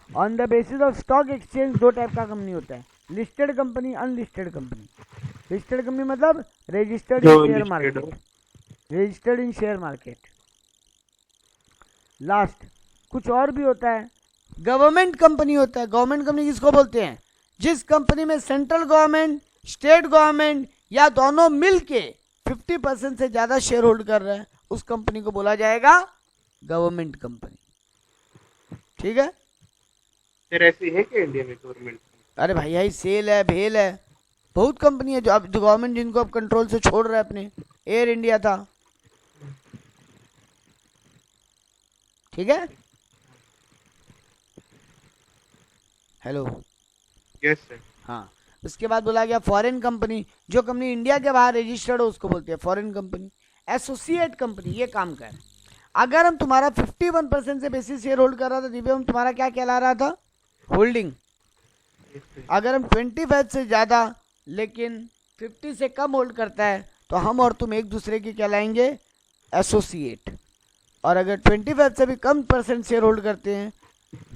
On the basis of stock exchange 2 type का कंपनी होता है, listed company, unlisted company. Listed company मतलब registered in share market, registered in share market. Last कुछ और भी होता है, गवर्नमेंट कंपनी होता है। गवर्नमेंट कंपनी किसको बोलते हैं? जिस कंपनी में सेंट्रल गवर्नमेंट, स्टेट गवर्नमेंट या दोनों मिलके 50% से ज्यादा शेयर होल्ड कर रहे हैं, उस कंपनी को बोला जाएगा गवर्नमेंट कंपनी। ठीक है, फिर ऐसी है क्या इंडिया में गवर्नमेंट? अरे भाई यही सेल है, भेल है, बहुत कंपनी है जो अब जो गवर्नमेंट जिनको अब कंट्रोल से छोड़ रहा है अपने। एयर इंडिया था, ठीक है। Hello, yes sir. हाँ, उसके बाद बोला गया फॉरेन कंपनी, जो कंपनी इंडिया के बाहर रजिस्टर्ड हो उसको बोलते हैं फॉरेन कंपनी। एसोसिएट कंपनी ये काम कर, अगर हम तुम्हारा 51% से बेसिस शेयर होल्ड कर रहा था दिव्य, हम तुम्हारा क्या कहला रहा था, होल्डिंग। अगर हम 25 से ज़्यादा लेकिन 50 से कम होल्ड करता है तो हम और तुम एक दूसरे के कहलाएंगे एसोसिएट। और अगर 25 से भी कम % शेयर होल्ड करते हैं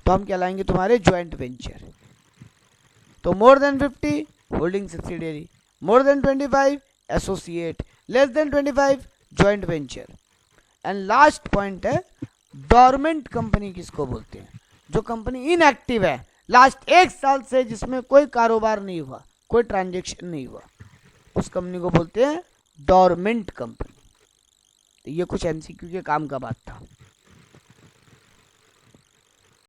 तो हम कहलाएंगे तुम्हारे ज्वाइंट वेंचर। तो more than 50 holding subsidiary, more than 25 associate, less than 25 joint venture. And last point है डोरमेंट कंपनी किसको बोलते हैं, जो कंपनी इनएक्टिव है लास्ट 1 साल से, जिसमें कोई कारोबार नहीं हुआ, कोई ट्रांजेक्शन नहीं हुआ, उस कंपनी को बोलते हैं डोरमेंट कंपनी। तो ये कुछ एमसीक्यू के काम का बात था।